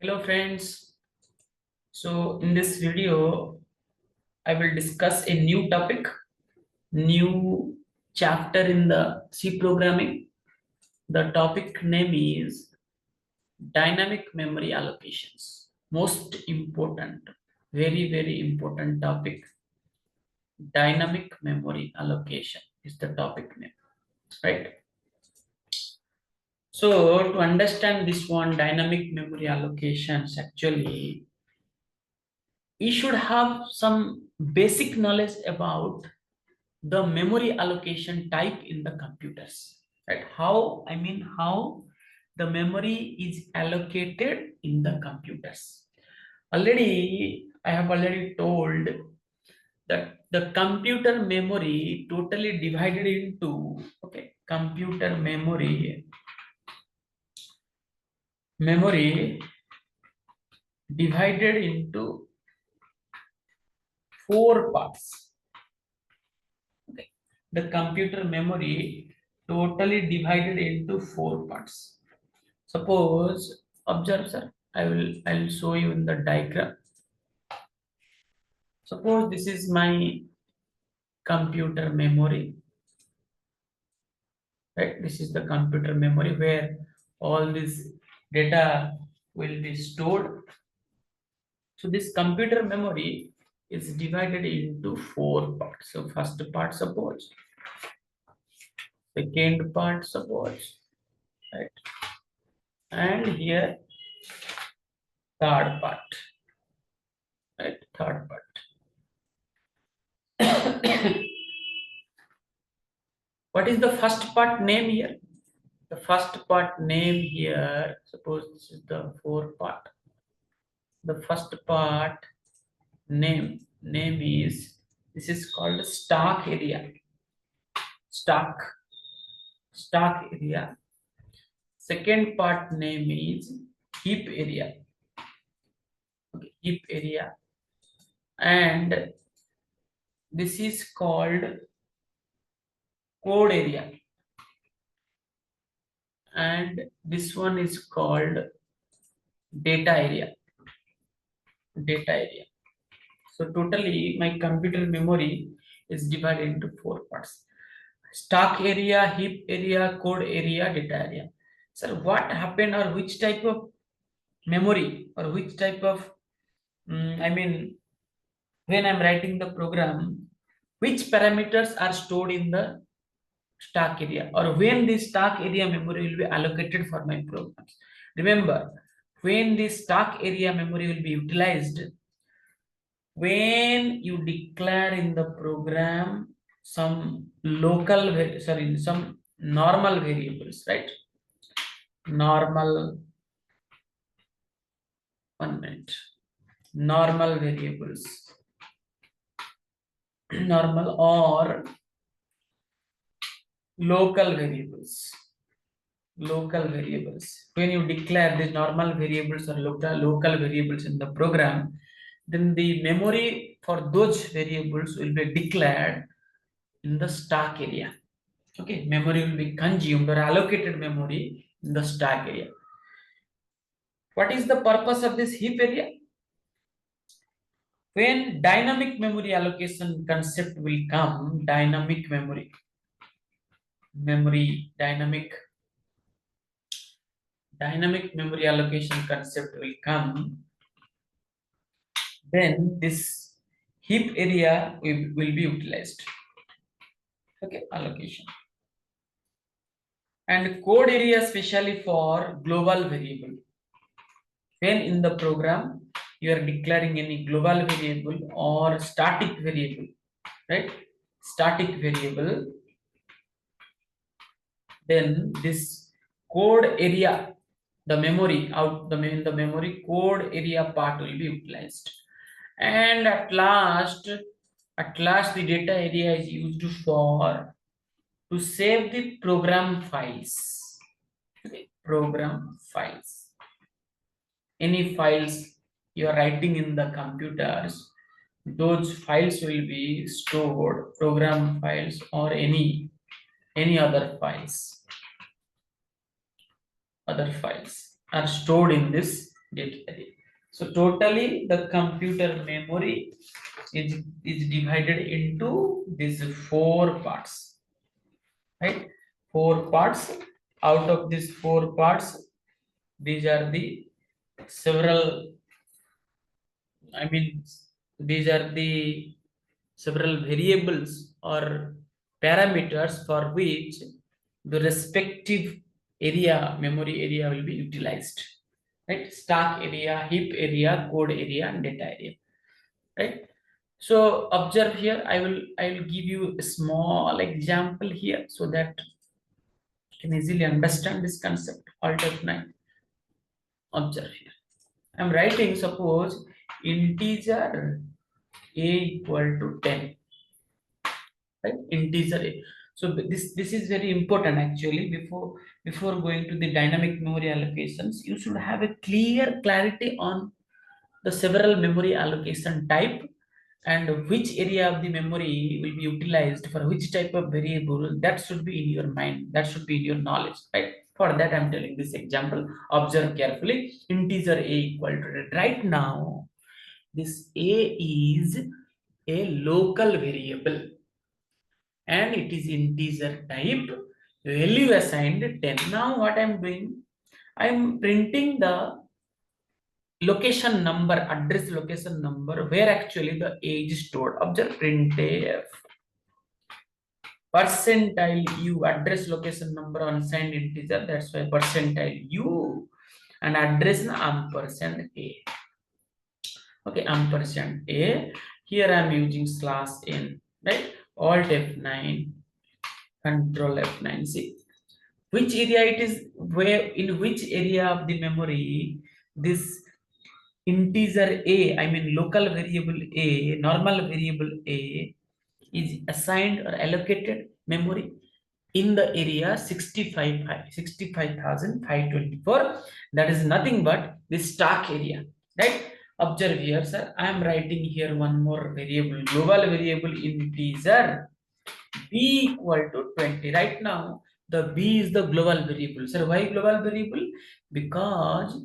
Hello friends. So in this video, I will discuss a new topic, new chapter in the C programming. The topic name is dynamic memory allocations. Most important, very important topic. Dynamic memory allocation is the topic name, right? So to understand this one, dynamic memory allocations, actually we should have some basic knowledge about the memory allocation type in the computers, right? How the memory is allocated in the computers. I have already told that the computer memory totally divided into, computer memory divided into four parts. Okay. The computer memory totally divided into four parts. Suppose, observe sir, I'll show you in the diagram. Suppose this is my computer memory, right? This is the computer memory where all this data will be stored. So this computer memory is divided into four parts. So first part, suppose, second part, suppose, right? And here third part, right? Third part. What is the first part name here? The first part name here, suppose this is the fourth part. The first part name is, this is called stock area. Stock area. Second part name is heap area. Okay, heap area. And this is called code area. And this one is called data area. So totally my computer memory is divided into four parts: stock area, heap area, code area, data area. So what happened, or which type of memory, or which type of when I'm writing the program, which parameters are stored in the stock area, or when this stock area memory will be allocated for my programs. Remember, when this stock area memory will be utilized, when you declare in the program some some normal variables, right? Normal, 1 minute. Normal variables, normal or local variables. When you declare the normal variables or local variables in the program, then the memory for those variables will be declared in the stock area. Okay, memory will be consumed or allocated memory in the stock area. What is the purpose of this heap area? When dynamic memory allocation concept will come, dynamic memory allocation concept will come, then this heap area will be utilized. Okay, allocation. And code area especially for global variable. When in the program you are declaring any global variable or static variable, right? Static variable, then this code area, the memory code area part will be utilized. And at last the data area is used to save the program files. Okay, program files. Any files you are writing in the computers, those files will be stored, program files or any other files. Other files are stored in this data area. So totally the computer memory is divided into these four parts, right? Four parts. Out of these four parts, these are the several, I mean, these are the several variables or parameters for which the respective area, memory area will be utilized, right? Stack area, heap area, code area, and data area, right? So observe here, I will give you a small example here so that you can easily understand this concept. Alt F9. Observe here. I'm writing, suppose, integer a equal to 10, right? Integer a. So this is very important actually. Before going to the dynamic memory allocations, you should have a clear clarity on the several memory allocation type and which area of the memory will be utilized for which type of variable. That should be in your mind, that should be in your knowledge, right? For that I'm telling this example. Observe carefully. Integer a equal to, right now this a is a local variable and it is integer type, value assigned 10. Now what I'm doing, I'm printing the location number, address location number, where actually the age is stored. Observe printf percentile u, address location number unsigned integer, that's why percentile u, and address na ampersand a. Okay, ampersand a. Here I'm using slash n, right? Alt F9, Control F9. See which area it is, where in which area of the memory this integer a, I mean local variable a, normal variable a, is assigned or allocated memory in the area 65,524. That is nothing but the stack area, right? Observe here, sir. I am writing here one more variable, global variable integer b equal to 20. Right now, the b is the global variable. Sir, why global variable? Because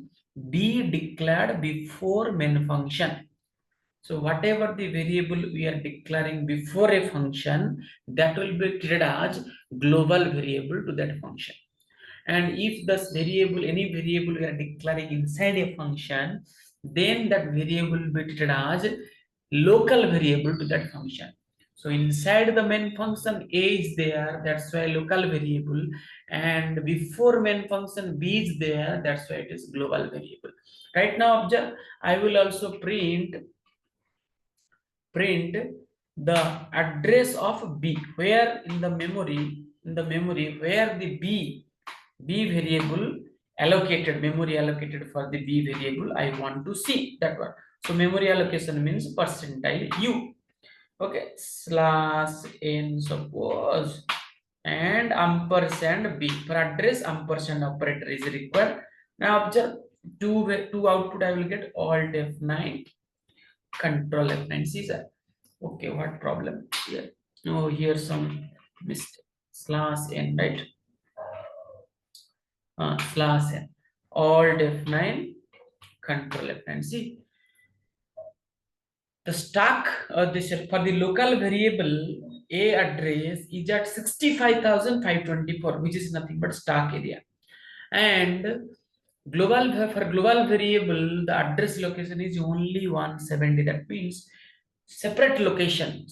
b declared before main function. So whatever the variable we are declaring before a function, that will be treated as global variable to that function. And if this variable, any variable we are declaring inside a function, then that variable will be treated as local variable to that function. So inside the main function a is there, that's why local variable, and before main function b is there, that's why it is global variable. Right now, observe, I will also print the address of b, where in the memory where the b variable allocated, memory allocated for the b variable I want to see that one. So memory allocation means percentile u. Okay, slash n, suppose, and ampersand b. For address, ampersand operator is required. Now observe, two output I will get. Alt F9, Control F9. See, sir. Okay, what problem here? Oh, here some mistake. Slash n, right? Slash n. Alt F9, Control F9. See, the stack this for the local variable a address is at 65,524, which is nothing but stack area. And global, for global variable, the address location is only 170. That means separate location.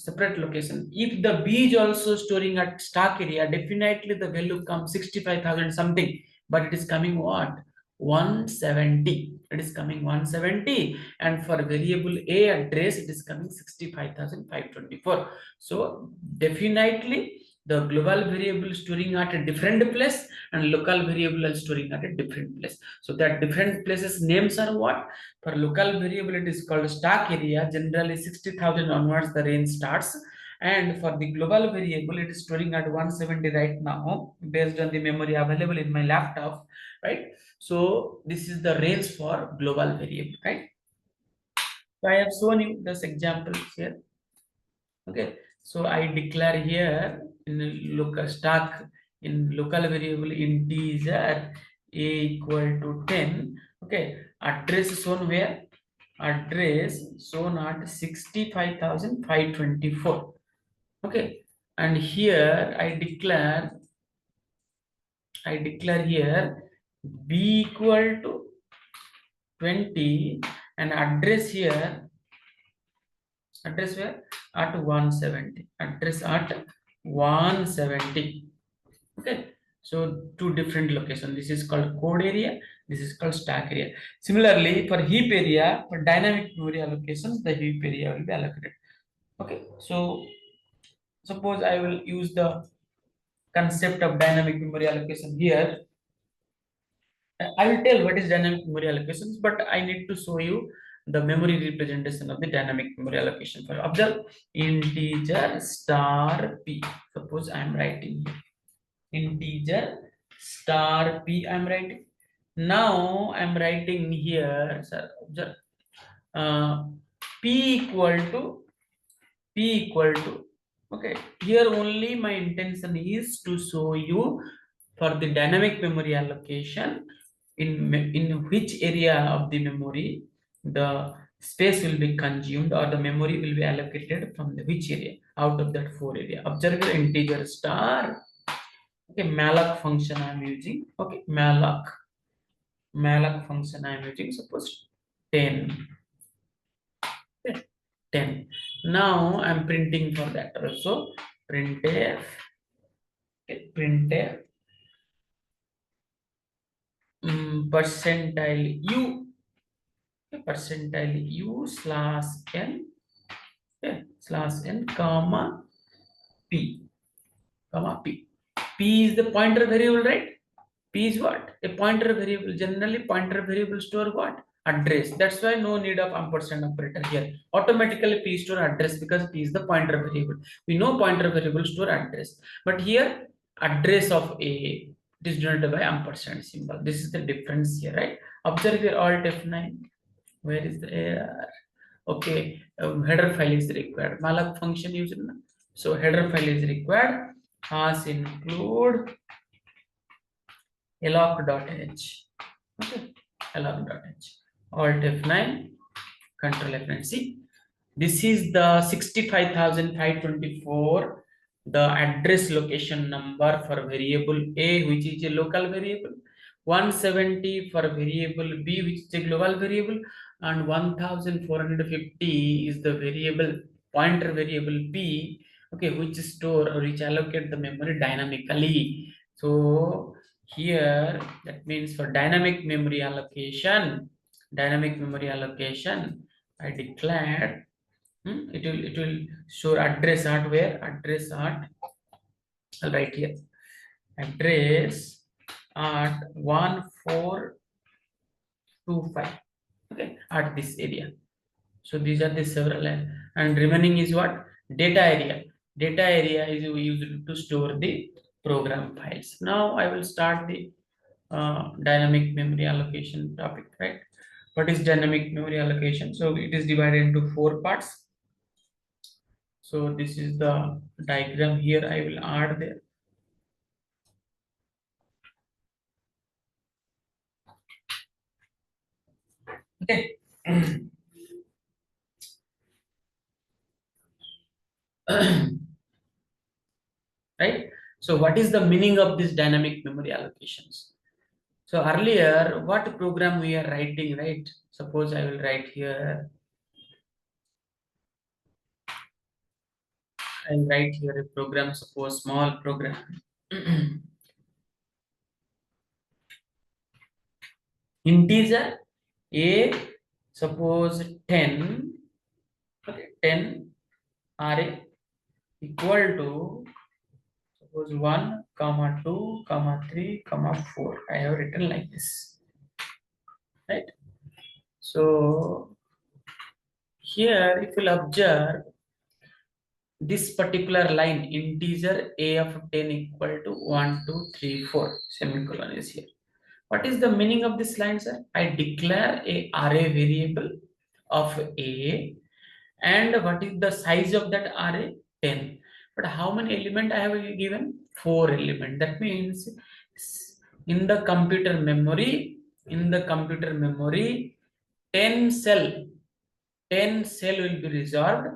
If the b is also storing at stack area, definitely the value comes 65,000 something, but it is coming what? 170. It is coming 170, and for variable a address it is coming 65,524. So definitely the global variable storing at a different place and local variable is storing at a different place. So that different places names are what? For local variable it is called stack area. Generally 60,000 onwards the range starts, and for the global variable it is storing at 170 right now based on the memory available in my laptop, right? So this is the range for global variable, right? So I have shown you this example here. Okay, so I declare here in local stack, in local variable integer a equal to 10. Okay, address shown where? Address shown at 65,524. Okay, and here I declare here b equal to 20, and address here, address where? At 170. Address at 170. Okay, so two different locations. This is called code area, this is called stack area. Similarly, for heap area, for dynamic memory allocations, the heap area will be allocated. Okay, so suppose I will use the concept of dynamic memory allocation here. I will tell what is dynamic memory allocations, but I need to show you the memory representation of the dynamic memory allocation. For observe, integer star p. Suppose I am writing here. Integer star p I am writing. Now I am writing here, sir, observe, uh, p equal to okay, here only my intention is to show you for the dynamic memory allocation in which area of the memory the space will be consumed or the memory will be allocated from the which area out of that four area. Observe the integer star. Okay, malloc function I am using. Okay, malloc function I am using. Suppose 10. Okay, 10. Now I'm printing for that also. Printf. Okay, printf percentile u. Okay, percentile u slash n. Okay, slash n comma p comma p. P is the pointer variable, right? P is what? A pointer variable. Generally, pointer variable store what? Address. That's why no need of ampersand operator here. Automatically P store address because P is the pointer variable. We know pointer variable store address. But here, address of A is denoted by ampersand symbol. This is the difference here, right? Observe here Alt F9. Where is the error? Okay, header file is required. Malloc function used. So header file is required. Has include alloc.h. Okay, alloc.h. Alt F9, Control F9. See, this is the 65,524, the address location number for variable A, which is a local variable, 170 for variable B, which is a global variable, and 1450 is the variable pointer variable P, okay, which store or which allocate the memory dynamically. So here that means for dynamic memory allocation, I declared it will show address at where? Address at, I'll write here, address at 1425. Okay, at this area. So these are the several and remaining is what? Data area. Data area is used to store the program files. Now I will start the dynamic memory allocation topic, right? What is dynamic memory allocation? So it is divided into four parts. So this is the diagram here. I will add there. Okay. Right. So what is the meaning of this dynamic memory allocations? So earlier, what program we are writing, right? Suppose I will write here. I'll write here a program, suppose small program. Integer A, suppose 10, okay, 10 array equal to suppose 1, comma 2, comma 3, comma 4. I have written like this, right? So here, if you'll observe, this particular line integer a of 10 equal to 1 2 3 4 semicolon is here. What is the meaning of this line, sir? I declare a array variable of a, and what is the size of that array? 10. But how many element I have given? 4 element. That means in the computer memory, 10 cell, 10 cell will be reserved,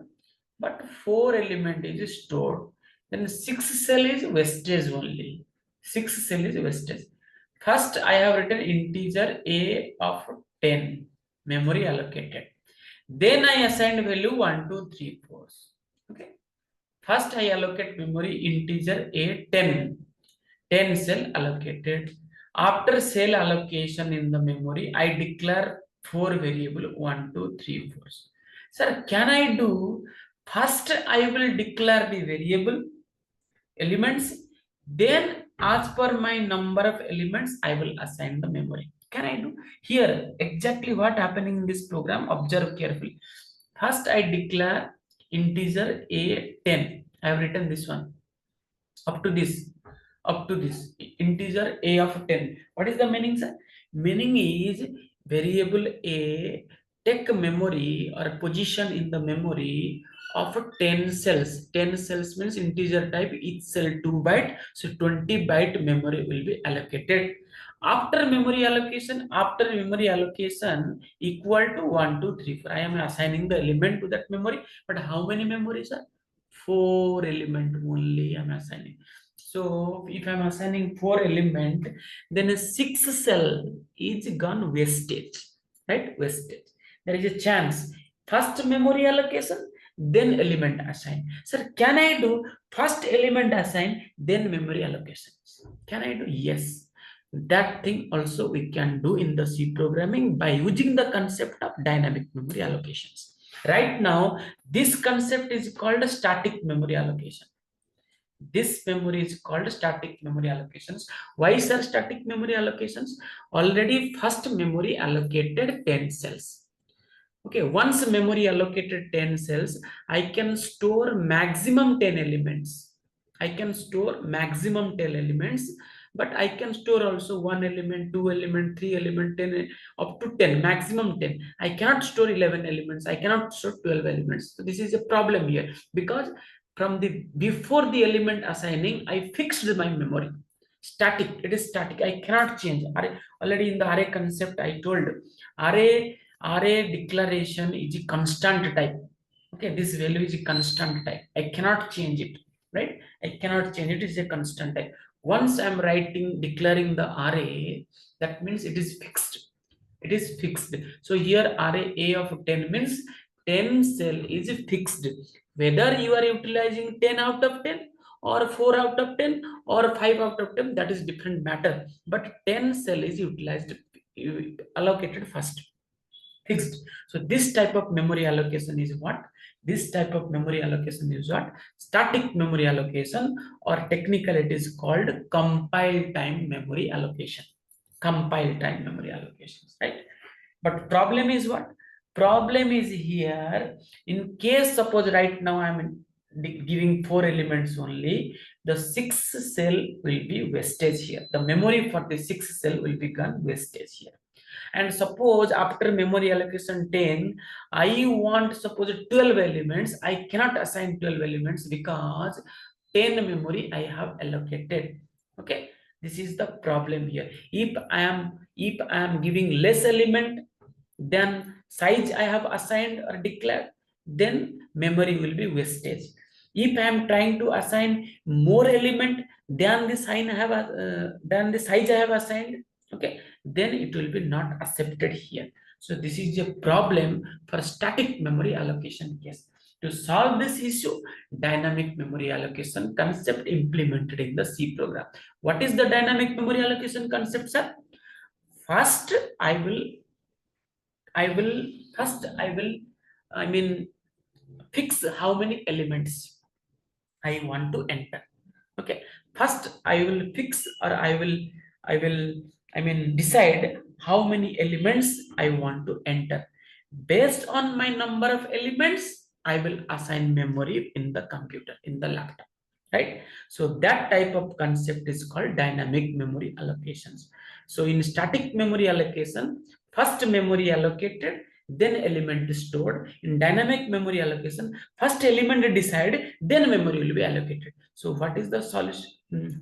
but 4 element is stored. Then 6 cell is wastage only. 6 cell is wastage. First, I have written integer a of 10, memory allocated. Then I assigned value 1, 2, 3, 4. Okay. First, I allocate memory integer a 10. 10 cell allocated. After cell allocation in the memory, I declare 4 variable 1, 2, 3, 4. Sir, can I do first I will declare the variable elements, then as per my number of elements, I will assign the memory. Can I do? Here, exactly what happening in this program, observe carefully. First, I declare integer a 10. I have written this one up to this, integer a of 10. What is the meaning, sir? Meaning is variable a take memory or position in the memory of 10 cells. 10 cells means integer type, each cell 2 byte, so 20 byte memory will be allocated. After memory allocation equal to 1, 2, 3, 4, I am assigning the element to that memory. But how many memories are? 4 element only I am assigning. So if I am assigning 4 element, then a 6 cell is gone wastage, right? Wastage. There is a chance. First memory allocation, then element assign. Sir, can I do first element assign, then memory allocations? Can I do? Yes. That thing also we can do in the C programming by using the concept of dynamic memory allocations. Right now, this concept is called a static memory allocation. This memory is called static memory allocations. Why, sir, static memory allocations? Already first memory allocated 10 cells. Okay, once memory allocated 10 cells, I can store maximum 10 elements. I can store maximum 10 elements, but I can store also 1 element, 2 element, 3 element, 10, up to 10, maximum 10. I cannot store 11 elements. I cannot store 12 elements. So this is a problem here, because from the before the element assigning, I fixed my memory. Static, it is static. I cannot change. Already in the array concept, I told array declaration is a constant type. Okay, this value is a constant type. I cannot change it, right? I cannot change it. It is a constant type. Once I'm declaring the array, that means it is fixed. It is fixed. So here array A of 10 means 10 cell is fixed. Whether you are utilizing 10 out of 10 or 4 out of 10 or 5 out of 10, that is different matter. But 10 cell is utilized, allocated first. Fixed. So this type of memory allocation is what? This type of memory allocation is what? Static memory allocation, or technically it is called compile time memory allocation. Compile time memory allocations, right? But problem is what? Problem is here, in case suppose right now I'm giving 4 elements only, the 6 cell will be wastage here. The memory for the 6 cell will become wastage here. And suppose after memory allocation 10, I want suppose 12 elements. I cannot assign 12 elements because 10 memory I have allocated. Okay, this is the problem here. If I am giving less element than size I have assigned or declared, then memory will be wastage. If I am trying to assign more element than the size I have assigned, okay, then it will be not accepted here. So this is a problem for static memory allocation case. To solve this issue, dynamic memory allocation concept implemented in the C program. What is the dynamic memory allocation concept, sir? First, I mean, fix how many elements I want to enter. Okay, first I will fix, or I mean decide how many elements I want to enter. Based on my number of elements, I will assign memory in the computer, in the laptop, right? So that type of concept is called dynamic memory allocations. So in static memory allocation, first memory allocated, then element stored. In dynamic memory allocation, first element decide, then memory will be allocated. So what is the solution?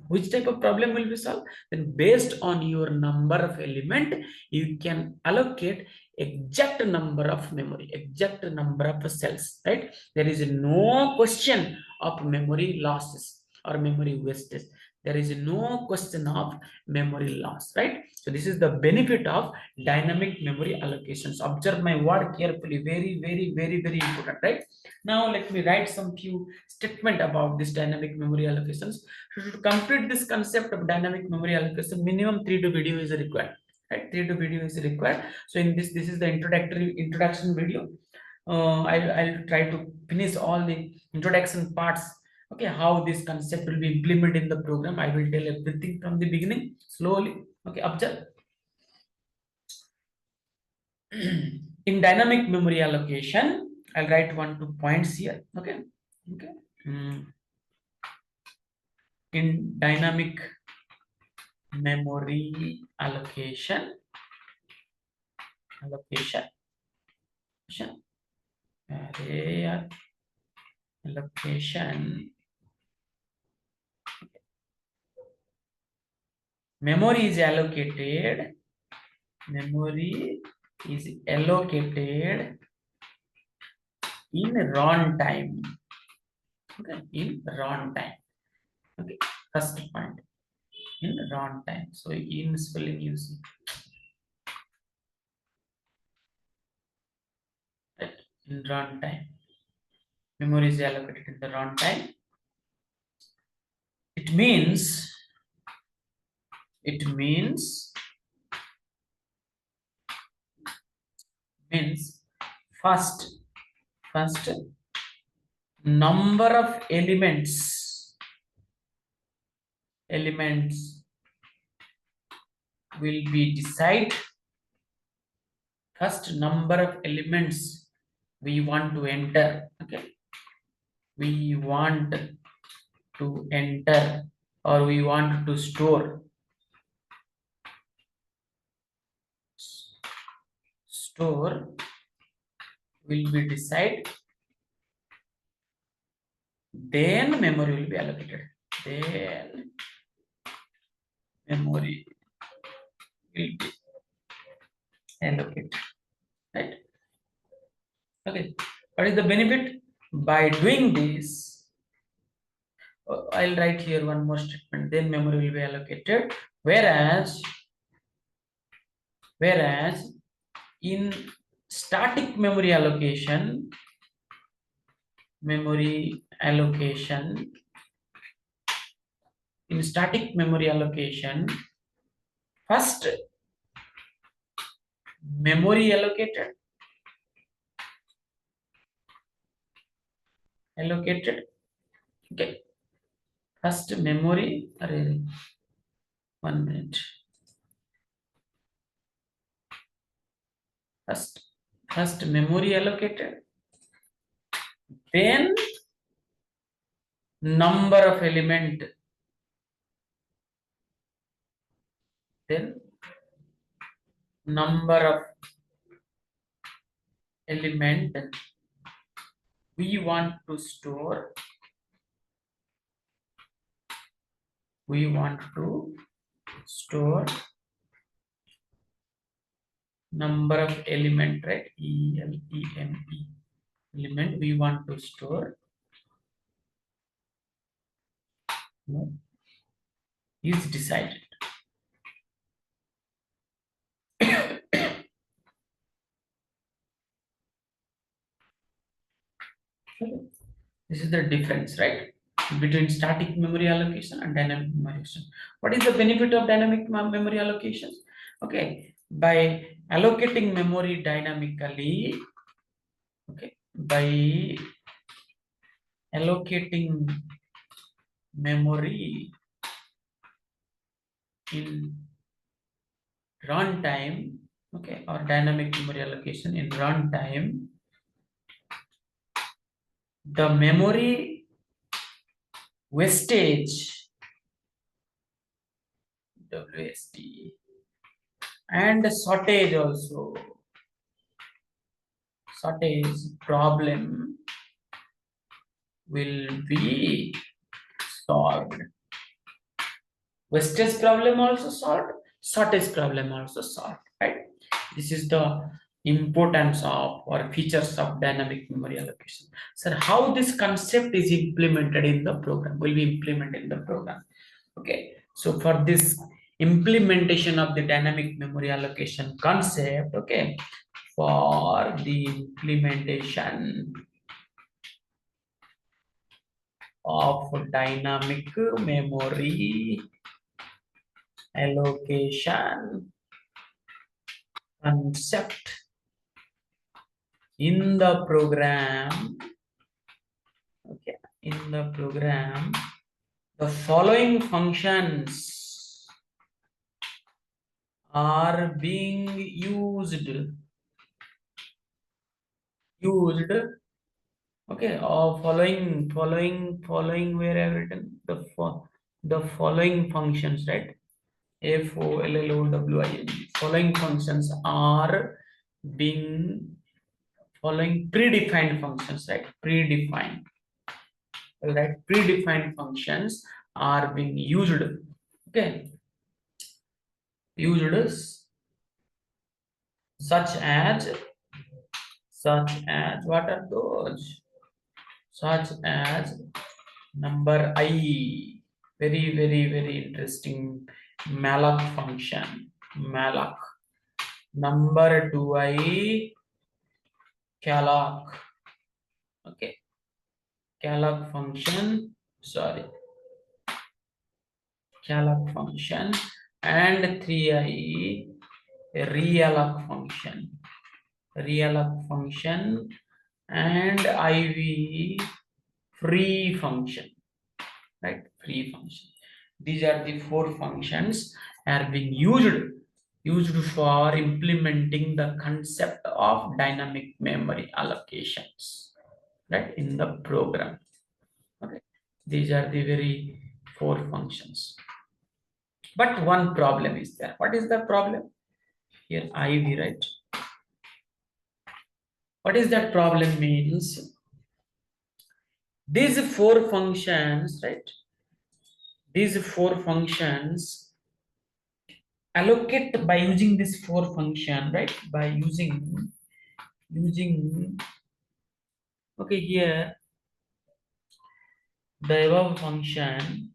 which type of problem will be solved? Then based on your number of element, you can allocate exact number of memory, exact number of cells, right? There is no question of memory losses or memory wastage. There is no question of memory loss, right? So this is the benefit of dynamic memory allocations. Observe my word carefully, very, very, very, very important, right? Now let me write some few statement about this dynamic memory allocations. So to complete this concept of dynamic memory allocation, minimum 3 to video is required, right? 3 to video is required. So in this is the introduction video. I'll try to finish all the introduction parts. Okay, how this concept will be implemented in the program. I will tell everything from the beginning slowly. Okay, observe. In dynamic memory allocation, I'll write 1 2 points here. Okay, okay. In dynamic memory allocation, array allocation, memory is allocated in runtime. Okay, in runtime. Okay, first point, in runtime. So in spelling you see, right? In runtime, memory is allocated in the runtime. It means first number of elements will be decide. First number of elements we want to enter. Okay, we want to enter or we want to store will be decide, then memory will be allocated. Then memory will be allocated, right? Okay, what is the benefit? By doing this, I'll write here one more statement, then memory will be allocated. Whereas in static memory allocation, in static memory allocation, first memory allocated, okay, first memory, array, 1 minute, first memory allocated, then number of element, then number of element we want to store, number of element, right? ELEME, element we want to store is decided. This is the difference, right, between static memory allocation and dynamic memory allocation. What is the benefit of dynamic memory allocation? Okay, by allocating memory dynamically, okay, by allocating memory in runtime, okay, or dynamic memory allocation in runtime, the memory wastage, WST, and shortage also, shortage problem will be solved. Wastage problem also solved, shortage problem also solved, right? This is the importance of or features of dynamic memory allocation. So how this concept is implemented in the program, will be implemented in the program. Okay, so for this implementation of the dynamic memory allocation concept, okay, for the implementation of dynamic memory allocation concept in the program, okay, in the program, the following functions are being used, okay, or following where I've written the following functions, right? FOLLOWING, following functions are being, following predefined functions, right? Predefined functions are being used, okay, used, such as what are those? Such as number I, very interesting, malloc function, malloc. Number 2I, calloc, okay, calloc function, sorry, calloc function, and 3I, realloc function, and IV, free function, right? Free function. These are the four functions are being used for implementing the concept of dynamic memory allocations, right, in the program. Okay, these are the very four functions. But one problem is there. What is the problem? Here IV, right? What is that problem means? These four functions, right? These four functions allocate by using this four function, right? By using okay, here the above functions,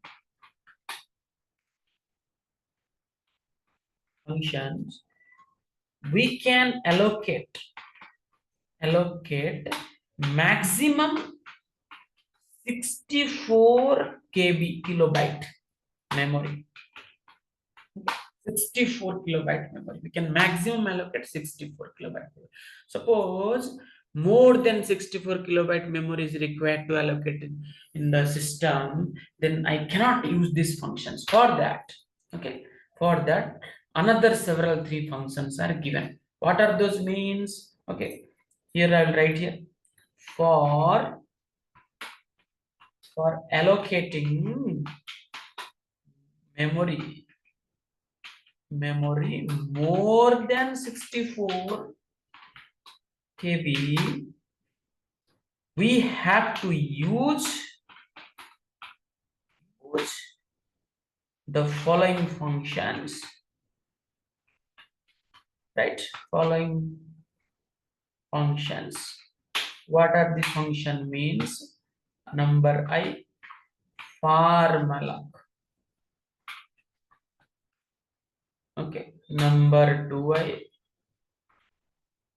we can allocate maximum 64 KB kilobyte memory. 64 kilobyte memory. We can maximum allocate 64 kilobyte. Suppose more than 64 kilobyte memory is required to allocate in the system, then I cannot use these functions. For that, okay, for that, another several three functions are given. What are those means? Okay, here I will write here for allocating memory more than 64 KB, we have to use the following functions, right? Following functions. What are the function means? Number I, farmalloc. Okay. Number 2I,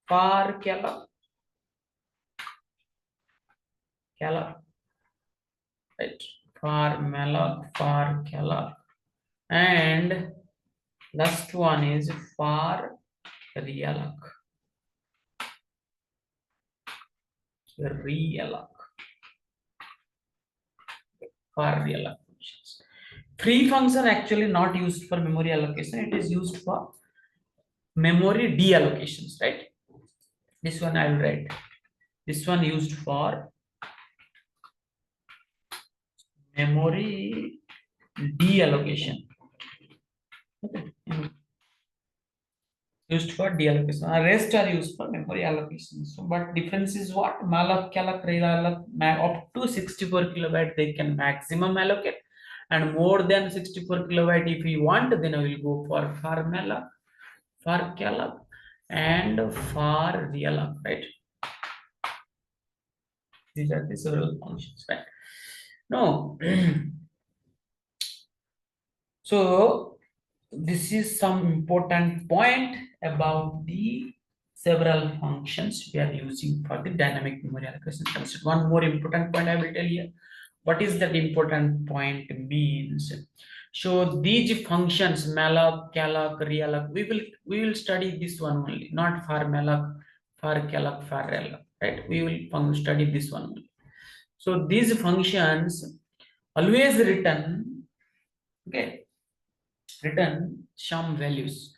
farcalloc. Right. Farcalloc. And last one is farrealloc. Farrealloc functions. Free function actually not used for memory allocation. It is used for memory deallocations, right? This one I will write. This one used for memory deallocation. Okay. Used for deallocation. The rest are used for memory allocation. So, but difference is what? Malloc, calloc, realloc, up to 64 kilobyte they can maximum allocate, and more than 64 kilobyte if we want, then I will go for farmalloc, farcalloc, and farrealloc, right? These are the several functions, right? No. So this is some important point about the several functions we are using for the dynamic memory allocation concept. One more important point I will tell you. What is that important point means? So these functions, malloc, calloc, realloc, we will study this one only, not for malloc, for calloc, for realloc, right? We will study this one only. So these functions always return, okay, return some values.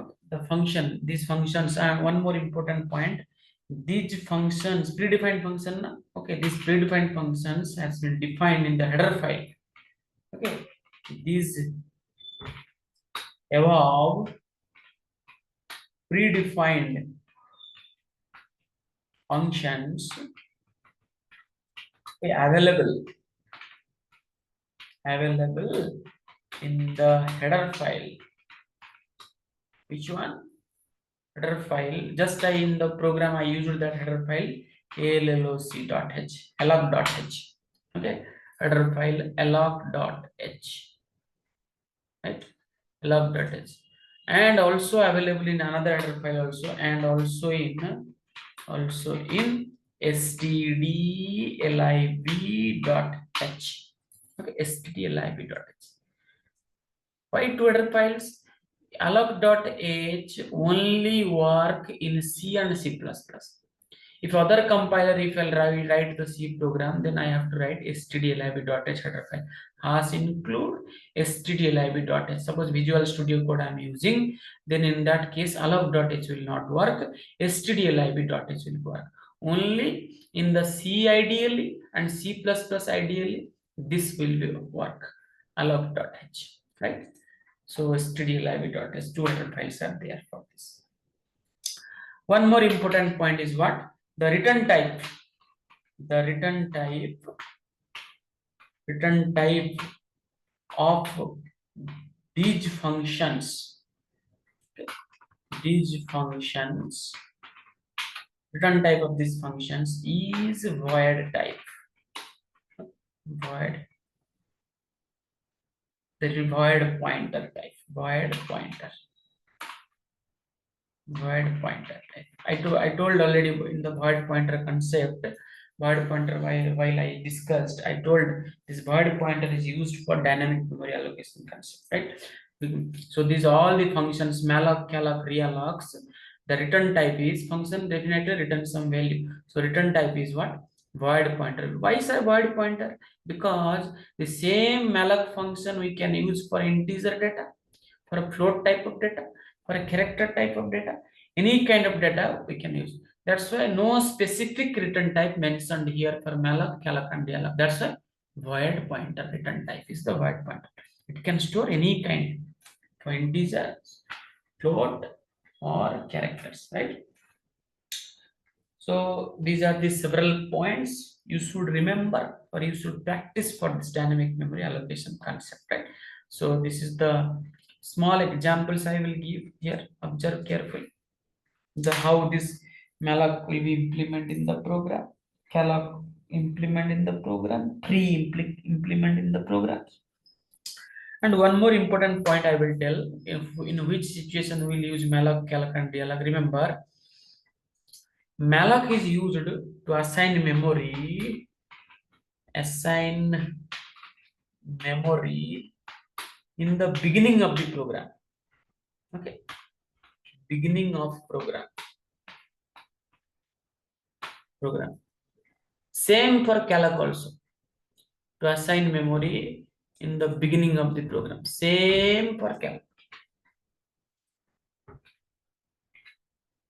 Okay, the function, these functions, and one more important point, these functions, predefined function, okay, these predefined functions has been defined in the header file. Okay, these above predefined functions, okay, available in the header file. Which one? Header file. Just in the program I used that header file alloc.h, alloc.h. Okay, header file alloc.h, right? Alloc.h, and also available in another header file also, and also in stdlib.h. Okay, stdlib.h. Why two header files? alloc.h only work in C and C++. If other compiler, if I'll write the C program, then I have to write stdlib.h header file. Has include stdlib.h. Suppose Visual Studio Code I'm using, then in that case alloc.h will not work. stdlib.h will work. Only in the C ideally and C++ ideally, this will work. alloc.h, right? So stdlib.h, 200 files are there for this. One more important point is what? The return type. The return type of these functions. These functions. Return type of these functions is void type. Void. That is void pointer type. Void pointer. Void pointer type. I told already in the void pointer concept. Void pointer, while I discussed, I told this void pointer is used for dynamic memory allocation concept, right? So these all the functions, malloc, calloc, reallocs. The return type is function definitely returns some value. So return type is what? Void pointer. Why is a void pointer? Because the same malloc function we can use for integer data, for a float type of data, for a character type of data, any kind of data we can use. That's why no specific return type mentioned here for malloc, calloc, and realloc. That's why void pointer return type is the void pointer. It can store any kind for integers, float, or characters, right? So these are the several points you should remember or you should practice for this dynamic memory allocation concept, right? So this is the small examples I will give here. Observe carefully the how this malloc will be implemented in the program, calloc implement in the program, pre-implement in the program. And one more important point I will tell, if in which situation we'll use malloc, calloc, and realloc. Remember, malloc is used to assign memory in the beginning of the program. Okay, beginning of program. Same for calloc also, to assign memory in the beginning of the program. Same for calloc.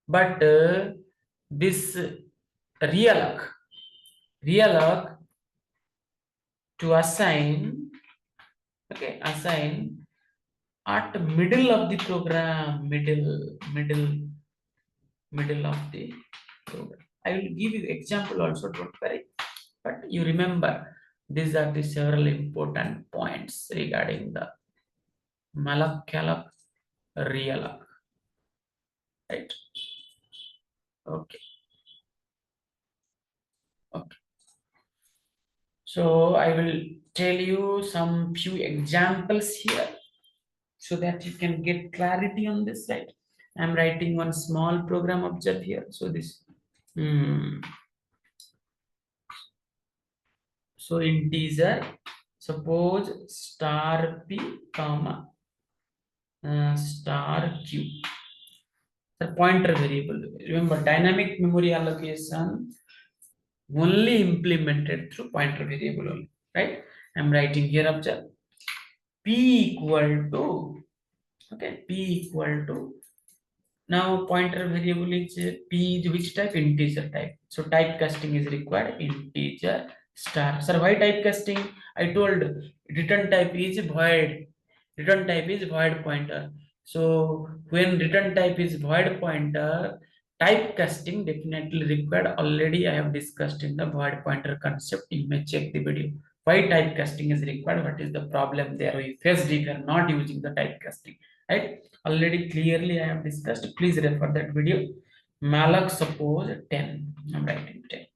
But this realloc to assign, okay, assign at middle of the program, middle of the program. I will give you example also, don't worry, but you remember These are the several important points regarding the malloc, calloc, realloc, right? Okay, okay. So I will tell you some few examples here so that you can get clarity on this, right? I'm writing one small program, observe here. So this, hmm, so integer, suppose star p comma star q, the pointer variable. Remember, dynamic memory allocation only implemented through pointer variable only, right? I'm writing here observe p equal to, okay, p equal to, now pointer variable is p is which type? Integer type. So typecasting is required, integer star. Sir, why typecasting? I told return type is void. Return type is void pointer. So when return type is void pointer, typecasting definitely required. Already I have discussed in the void pointer concept. You may check the video. Why typecasting is required? What is the problem there we faced if you are not using the typecasting? Right? Already clearly I have discussed. Please refer that video. Malloc suppose 10. I'm writing 10.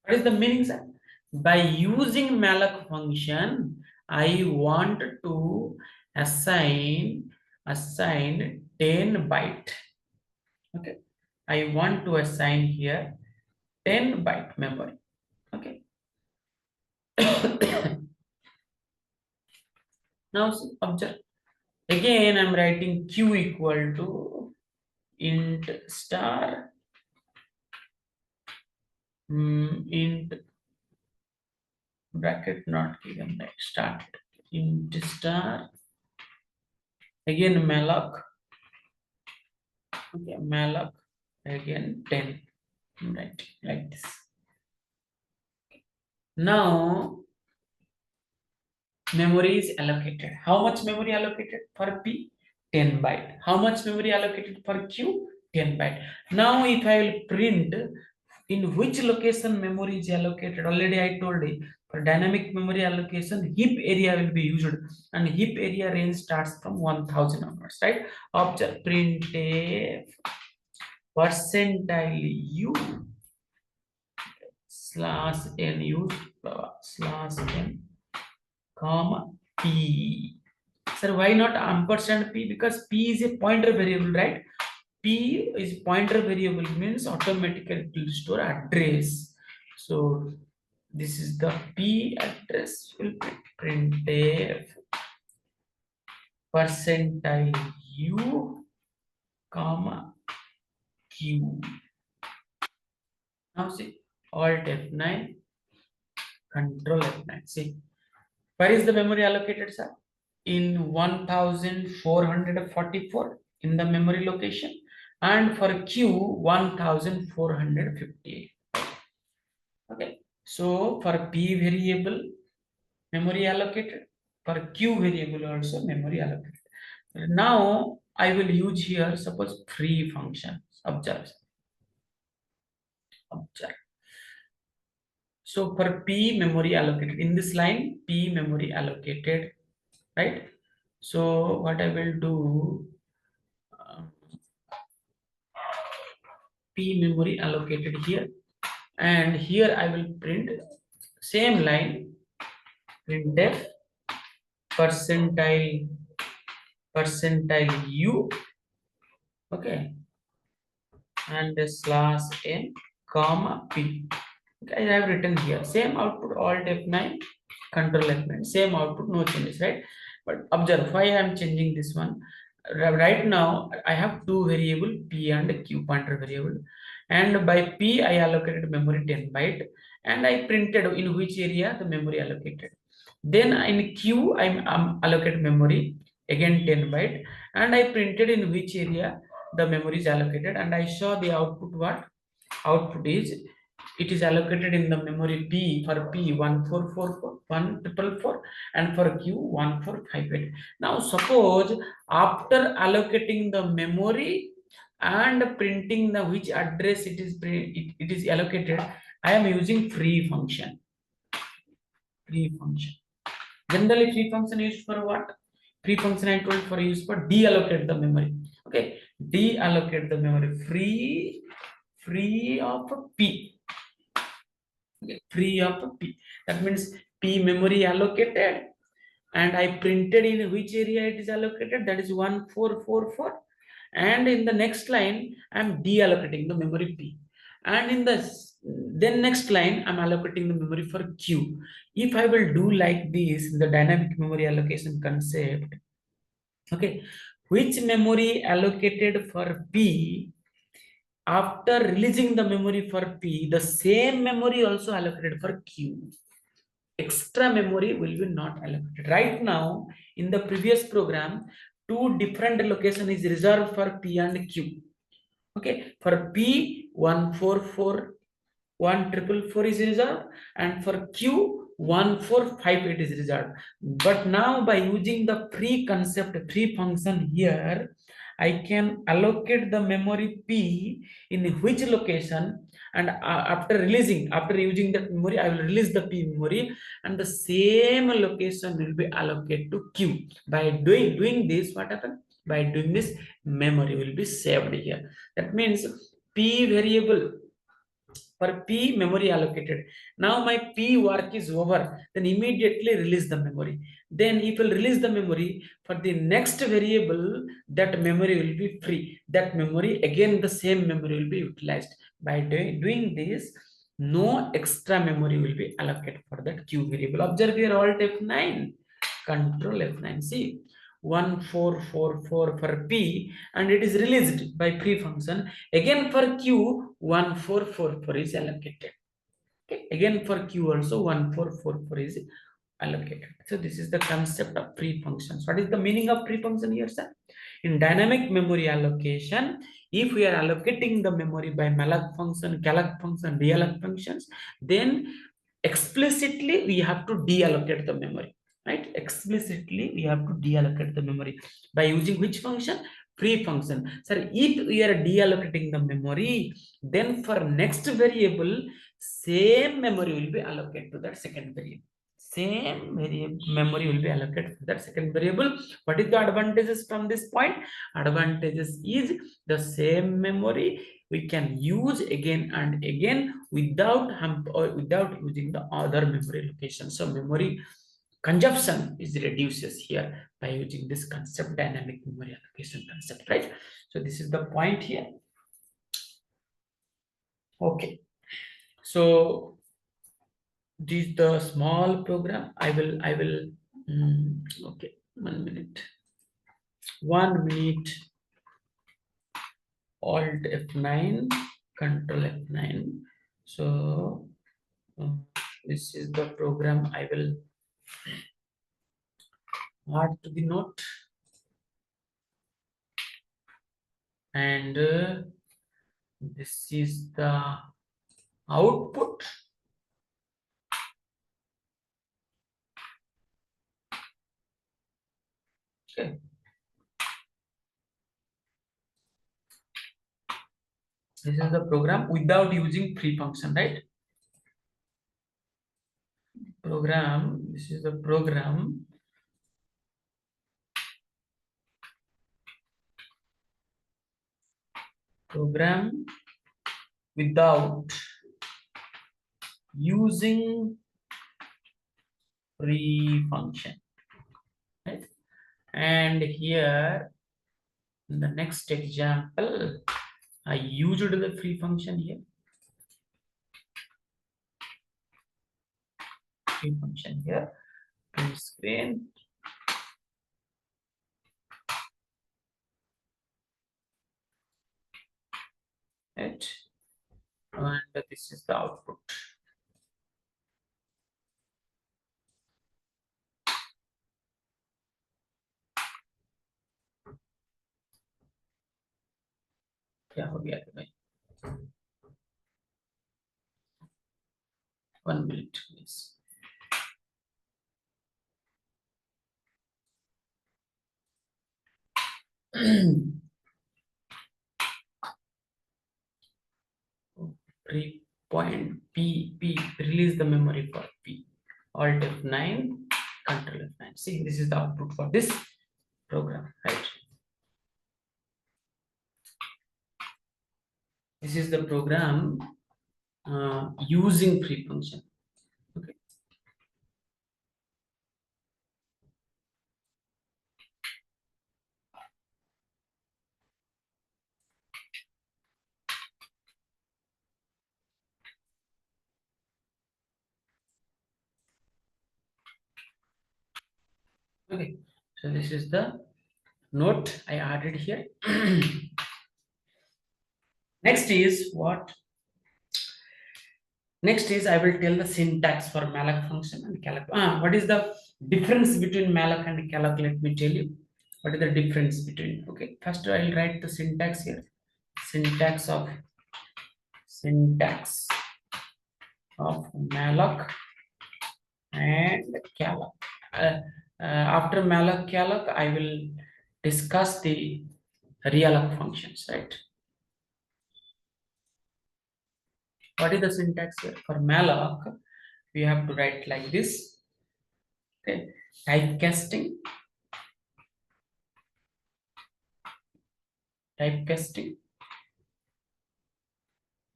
What is the meaning, sir? By using malloc function, I want to assign 10 byte. Okay. I want to assign here 10 byte memory. Okay. Now observe. Again, I'm writing q equal to int star int bracket not given, like start int star, again malloc, okay, malloc again 10, right, like this. Now memory is allocated. How much memory allocated for p? 10 byte. How much memory allocated for q? 10 byte. Now if I will print in which location memory is allocated, already I told you for dynamic memory allocation heap area will be used, and heap area range starts from 1000 onwards, right? Observe printf percentile u slash n use slash n comma p. Sir, why not ampersand p? Because p is a pointer variable, right? P is pointer variable means automatically it will store address. So this is the p address, will printf percentile u comma q. Now see alt F9, control F9. See, where is the memory allocated, sir? In 1444 in the memory location, and for q 1458. Okay, so for p variable memory allocated, for q variable also memory allocated. Now I will use here suppose free function. Observe. So for p memory allocated in this line, p memory allocated, right? So what I will do, p memory allocated here, and here I will print same line, printf percentile u, okay, and slash n comma p. Okay, I have written here same output, alt F9, control F9, same output, no changes, right? But observe why I am changing this one. Right now I have two variable p and q, pointer variable, and by p I allocated memory 10 byte, and I printed in which area the memory allocated. Then in q I'm allocated memory again 10 byte, and I printed in which area the memory is allocated, and I saw the output. What output is, it is allocated in the memory p, for p 1444 1444, and for q 1458. Now suppose after allocating the memory and printing the which address it is it is allocated, I am using free function. free function. Generally, free function used for what? Free function I told for use for deallocate the memory. Okay, deallocate the memory. Free of p. Okay, free of p. That means p memory allocated, and I printed in which area it is allocated. That is 1444. And in the next line, I'm deallocating the memory p. And in the then next line, I'm allocating the memory for q. If I will do like this in the dynamic memory allocation concept, okay, which memory allocated for p, after releasing the memory for p, the same memory also allocated for q. Extra memory will be not allocated. Right now, in the previous program, two different location is reserved for p and q. Okay, for p 144 1444 is reserved, and for q 1458 is reserved. But now by using the free concept, free function here, I can allocate the memory p in which location, and after using that memory, I will release the p memory, and the same location will be allocated to q. By doing this, what happens? By doing this, memory will be saved here. That means p variable for p memory allocated. Now my p work is over, then immediately release the memory. Then it will release the memory for the next variable, that memory will be free. That memory, again the same memory will be utilized. By doing this, no extra memory will be allocated for that q variable. Observe here, alt F9, control F9. See, 1444 for p, and it is released by free function. Again for q, 1444 is allocated. Okay, again for q also 1444 is allocated. So this is the concept of free functions. What is the meaning of free function here, sir? In dynamic memory allocation, if we are allocating the memory by malloc function, calloc function, realloc functions, then explicitly we have to deallocate the memory. Right? Explicitly we have to deallocate the memory by using which function? Free function. Sir, if we are deallocating the memory, then for next variable, same memory will be allocated to that second variable. Same variable memory will be allocated to that second variable. What is the advantages from this point? Advantages is the same memory we can use again and again without or without using the other memory location. So memory consumption is reduces here by using this concept, dynamic memory allocation concept, right? So this is the point here. Okay, so this is the small program. I will okay, 1 minute, 1 minute, alt F9, control F9. So this is the program. I will add to the note, and this is the output. Okay, this is the program without using free function, right? Program, this is the program without using free function, right? And here in the next example, I used the free function here. Free function here. Print screen. Right. And this is the output. क्या हो गया था भाई? 1 minute, please. Free point p release the memory for p. Alt F9, Control F9. See, this is the output for this program, right? This is the program using free function. Okay. Okay. So this is the note I added here. Next is what? Next is I will tell the syntax for malloc function and calloc. What is the difference between malloc and calloc? Let me tell you. What is the difference between? Okay, first I will write the syntax here. Syntax of malloc and calloc. After malloc calloc, I will discuss the realloc functions, right? What is the syntax here? For malloc, we have to write like this. Okay, typecasting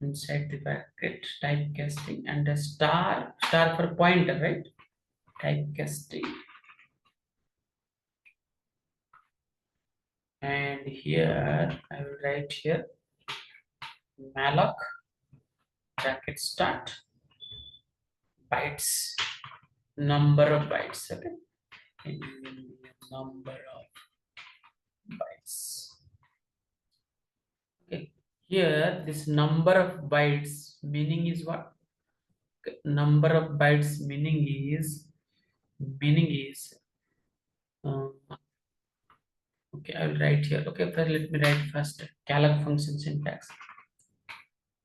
inside the bracket, typecasting, and a star for pointer, right? Typecasting, and here I will write here malloc bracket start bytes, number of bytes, okay, number of bytes. Okay, here this number of bytes meaning is what? Number of bytes meaning is uh, okay, I will write here. Okay, first let me write first calloc function syntax.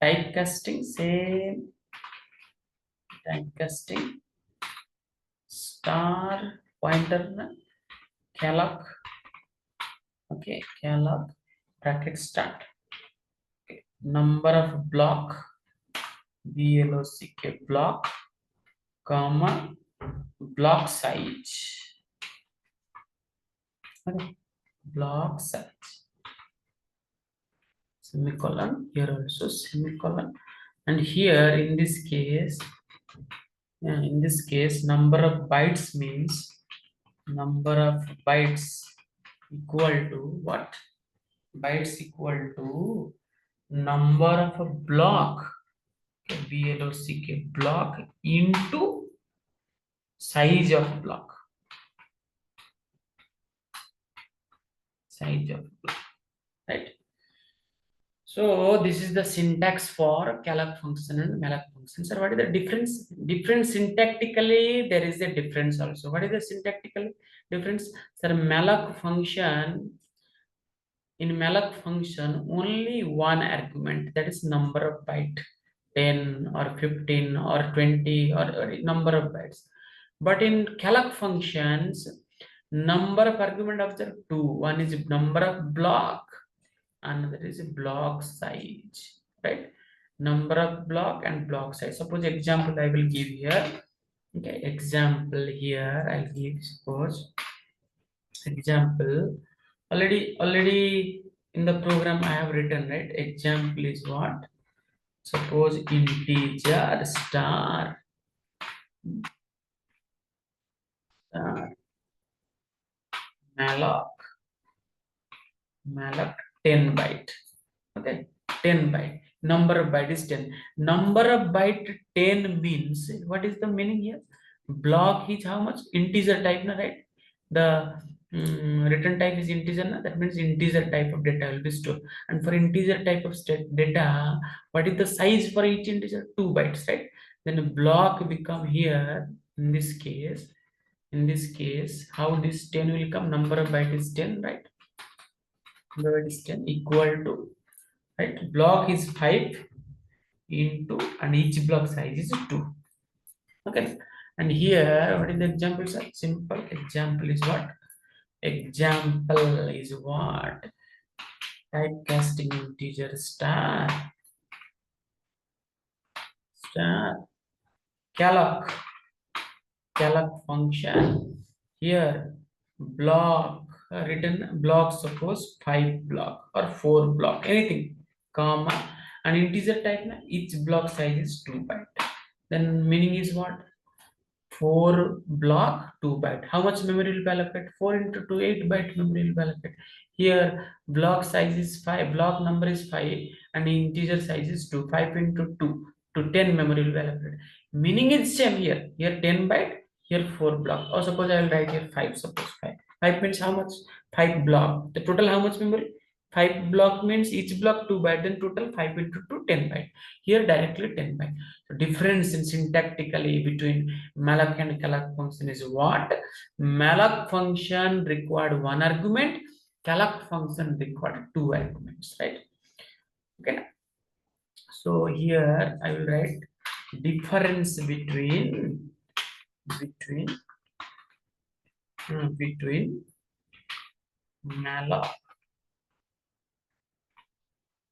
Typecasting, same typecasting, star pointer, calloc. Okay, calloc bracket start. Okay, number of block, BLOCK block, comma, block size. Okay, block size. Semicolon, here also semicolon, and here in this case number of bytes means number of bytes equal to what? Bytes equal to number of a block, BLOCK block into size of block, right? So this is the syntax for calloc function and malloc function. So what is the difference? Difference syntactically, there is a difference also. What is the syntactical difference? Sir, in malloc function, only one argument, that is number of byte, 10 or 15 or 20 or number of bytes. But in calloc functions, number of argument of the two. One is number of block, another is block size, right? Number of block and block size. Suppose example I will give here. Okay, example here I'll give. Suppose example already in the program I have written, right? Example is what? Suppose integer star malloc 10 byte. Okay, 10 byte. Number of byte is 10. Number of byte 10 means, what is the meaning here? Block is how much? Integer type, right? The return type is integer, that means integer type of data will be stored. And for integer type of data, what is the size for each integer? 2 bytes, right? Then a block become here in this case. In this case, how this 10 will come? Number of byte is 10, right? Number is 10 equal to, right? Block is 5 into, and each block size is 2. Okay, and here what is the example, sir? Simple example is what? Example is what? Typecasting integer star calloc calloc function. Here block, written block, suppose 5 block or 4 block, anything, comma, and integer type na, each block size is 2 byte. Then meaning is what? 4 block 2 byte. How much memory will be allocated? 4 into 2, 8 byte memory will be allocated. Here block size is 5, block number is 5, and integer size is 2. 5 into 2 to 10 memory will be allocated. Meaning is same here. Here 10 byte, here 4 block. Or suppose I will write here 5, suppose 5. 5 means how much? 5 block. The total how much memory? 5 block means each block 2 byte, then total 5 into 2, 10 byte. Here directly 10 byte. So difference in syntactically between malloc and calloc function is what? Malloc function required one argument, calloc function required two arguments, right? Okay. So here I will write difference between malloc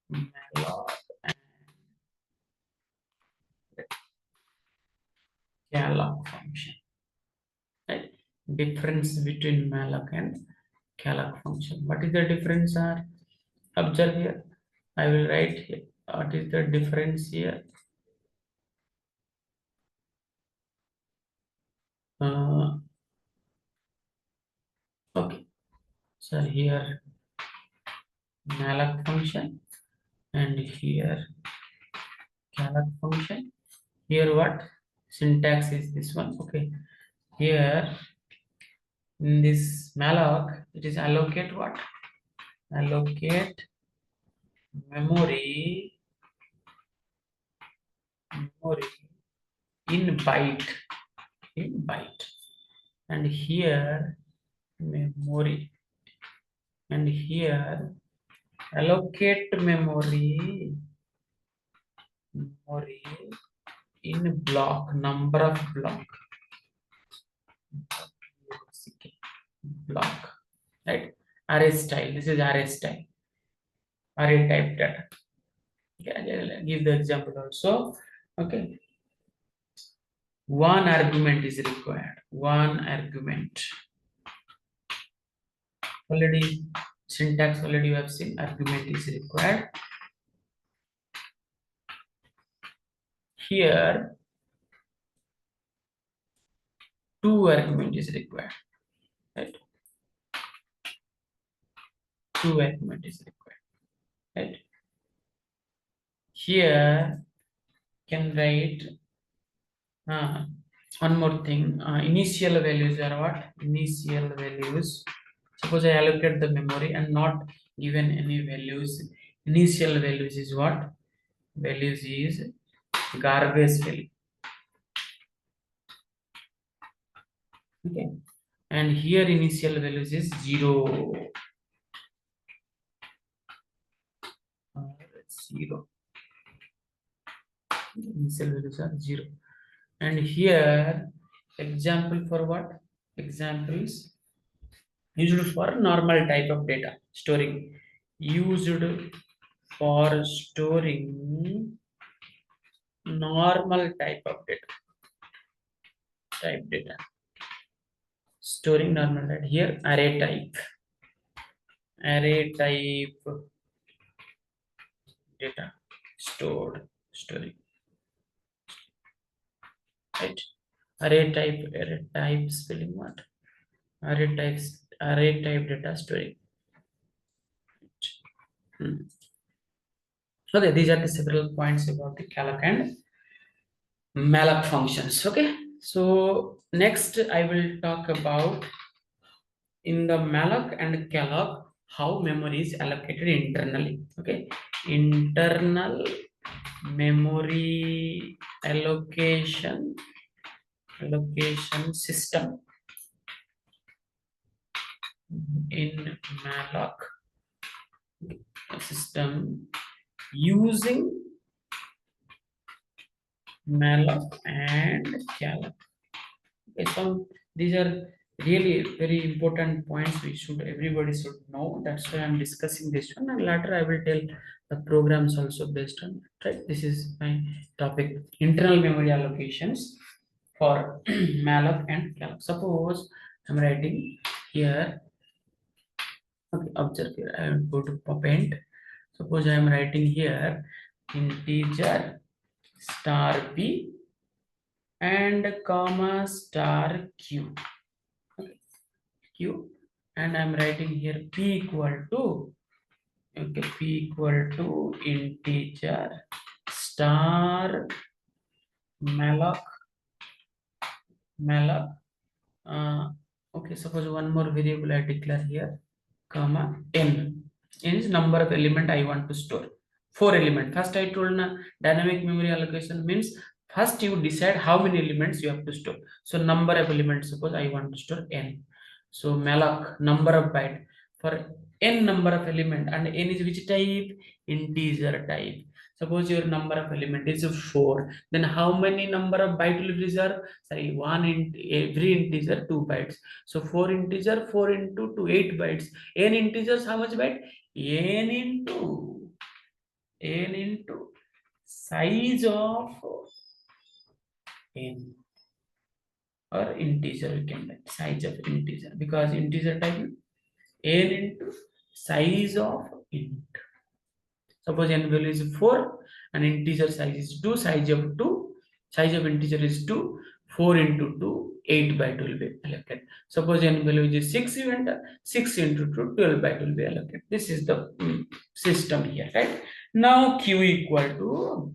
and calloc function, right? Difference between malloc and calloc function. What is the difference? Are observe here. I will write here. What is the difference here? Okay. So here malloc function and here calloc function. Here what syntax is this one? Okay. Here in this malloc, it is allocate what? Allocate memory in byte, and here memory, and here allocate memory in block, number of block, right? Array style. This is array style, array type data. Okay, I'll give the example also. Okay, one argument is required. One argument. Already syntax already you have seen. Argument is required. Here two argument is required, right? Two argument is required, right? Here can write one more thing. Initial values are what? Initial values. Suppose I allocate the memory and not given any values. Initial values is what? Values is garbage value. Okay. And here initial values is 0. 0. Initial values are 0. And here example for what? Examples used for normal type of data storing. Used for storing normal type of data. Storing normal data. Here array type data storing, right? Array type spelling what? Array type data storing. Okay, these are the several points about the calloc and malloc functions. Okay, so next I will talk about in the malloc and calloc how memory is allocated internally. Okay, internal memory allocation system in malloc system using malloc and calloc. Okay, so these are really very important points everybody should know. That's why I'm discussing this one, and later I will tell the programs also based on, right? This is my topic, internal memory allocations. for malloc and calloc. Suppose I'm writing here. Okay, observe here. I will go to append. Suppose I am writing here integer star p and comma star q. Okay, q, and I'm writing here p equal to, okay, p equal to integer star malloc malloc. Okay, suppose one more variable I declare here, comma n. N is number of element I want to store. 4 element. First I told na dynamic memory allocation means first you decide how many elements you have to store. So number of elements, suppose I want to store n. So malloc, number of byte for n number of element, and n is which type? Integer type. Suppose your number of element is 4, then how many number of byte will reserve? Sorry, one in every integer 2 bytes. So 4 integer, 4 into 2, 8 bytes. N integers how much byte? N into size of n, or integer we can write size of integer, because integer type n into size of int. Suppose n value is 4 and integer size is 2, size of 2, size of integer is 2, 4 into 2, 8 byte will be allocated. Suppose n value is 6, you enter 6 into 2, 12 byte will be allocated. This is the system here, right? Now q equal to,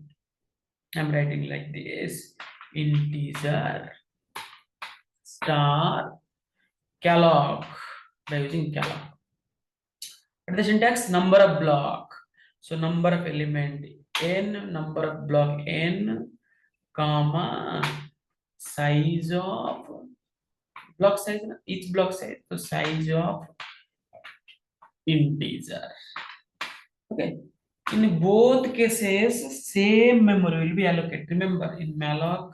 I'm writing like this, integer star calloc, by using calloc. And the syntax number of block. So number of element n, number of block n, comma size of block size, each block size. So size of integer. Okay. In both cases, same memory will be allocated. Remember, in malloc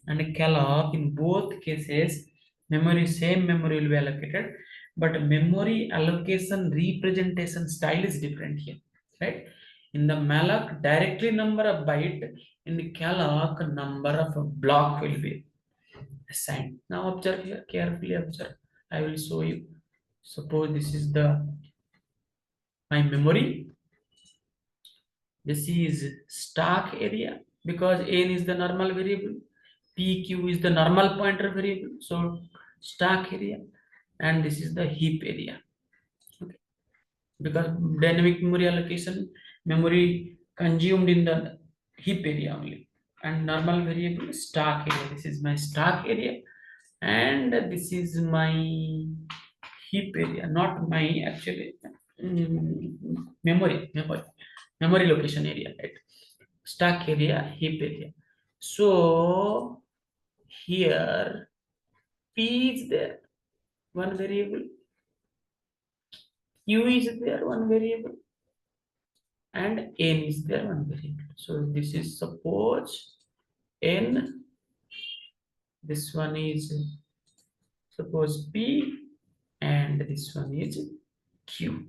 and calloc, in both cases, same memory will be allocated, but memory allocation representation style is different here, right? In the malloc, directly number of byte; in the calloc, number of block will be assigned. Now observe here, carefully observe. I will show you. Suppose this is my memory. This is stack area, because n is the normal variable, pq is the normal pointer variable, so stack area, and this is the heap area. Okay. Because dynamic memory allocation, memory consumed in the heap area only, and normal variable stack area. This is my stack area, and this is my heap area, not my actually memory location area, right? Stack area, heap area. So here p is there, one variable, q is there, one variable, and n is there, one variable. So this is, suppose n, this one is suppose p, and this one is q,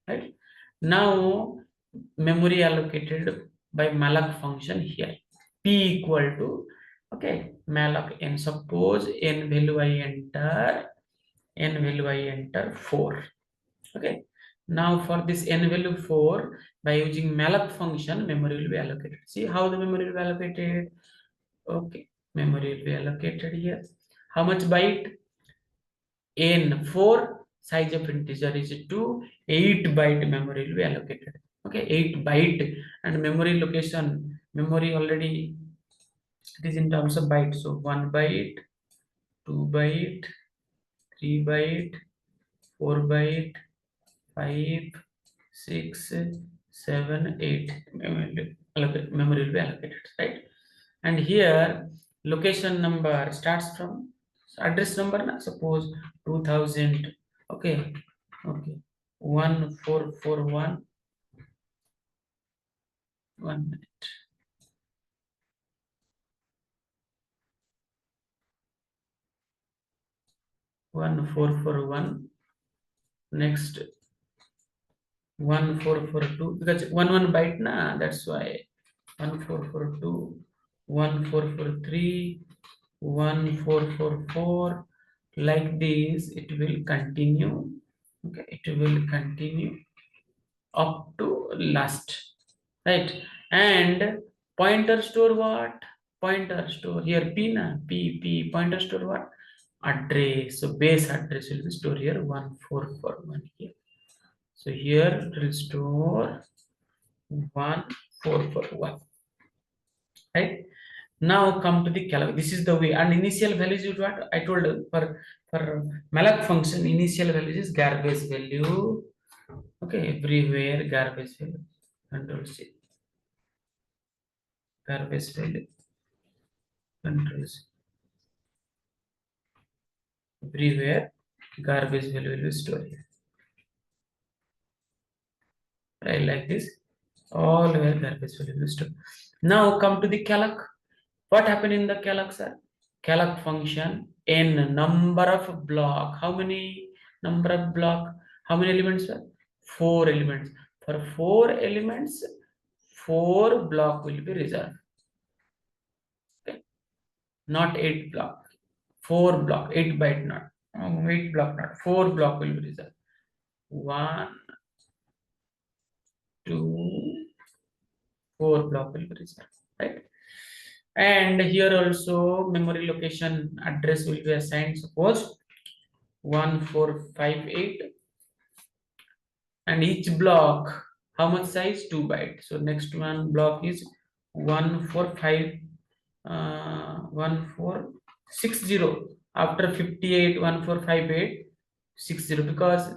right? Now memory allocated by malloc function here, p equal to, okay, malloc n. Suppose n value I enter 4. Okay. Now for this n value 4, by using malloc function, memory will be allocated. See how the memory will be allocated. Okay, memory will be allocated here. How much byte? N 4, size of integer is 2, 8 byte memory will be allocated. Okay, 8 byte, and memory location, memory already it is in terms of byte. So 1 byte, 2 byte, 3 byte, 4 byte, 5, 6, 7, 8 memory will be allocated, right? And here location number starts from address number, na? Suppose 2000. Okay, 1441, 1 minute, 1441, next 1442, because 1 byte na, that's why 1442, 1443, 1444, like this it will continue. Okay, it will continue up to last, right? And pointer store what? Pointer store here p na p pointer store what? Address. So base address will be stored here 1441 here. So here it will store 1441, right? Now come to the calloc. This is the way. And initial values is what I told you. For malloc function, initial value is garbage value. Okay, everywhere garbage value. Control C. Garbage value. Control C. Everywhere garbage value will be stored here. Right, like this. All where garbage value will be stored. Now come to the calloc. What happened in the calloc, sir? Calloc function n number of block. How many number of block? How many elements, sir? 4 elements. For 4 elements, 4 block will be reserved. Okay. Not 8 block. 4 block. 8 byte not. 8 block not. 4 block will be reserved. 1, 2, 4 block will be reserved. Right. And here also memory location address will be assigned. Suppose 1458, and each block how much size? 2 byte. So next one block is 145 1460. After 58 1458 60, because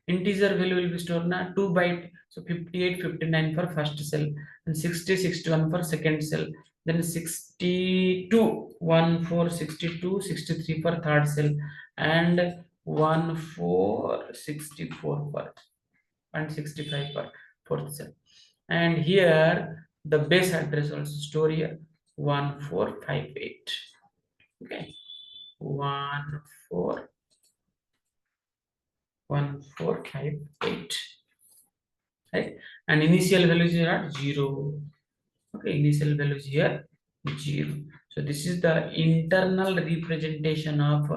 integer value will be stored na 2 byte. So 58 59 for first cell, and 60 61 for second cell, then 62 1462 63 for third cell, and 1464 for and 65 for fourth cell. And here the base address also store here 1458. Okay, 1458, right? And initial values are at 0. Okay, initial values here 0. So this is the internal representation of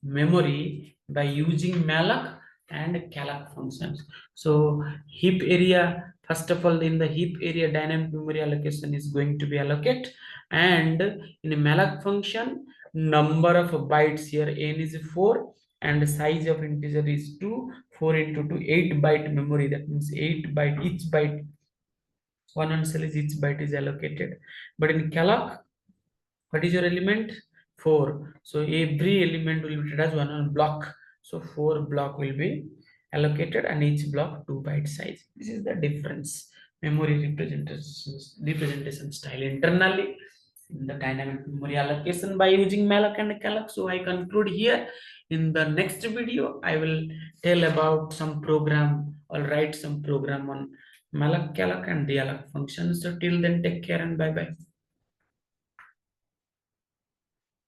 memory by using malloc and calloc functions. So heap area, first of all, in the heap area dynamic memory allocation is going to be allocated, and in a malloc function number of bytes here n is 4 and size of integer is 2. 4 into 2, 8 byte memory, that means 8 byte, each byte, one cell is each byte is allocated. But in calloc, what is your element? 4. So every element will be treated as one block. So 4 block will be allocated, and each block 2 byte size. This is the difference. Memory representation style internally in the dynamic memory allocation by using malloc and calloc. So I conclude here. In the next video, I will tell about some program or write some program on malloc, calloc, and realloc functions. So till then, take care and bye bye.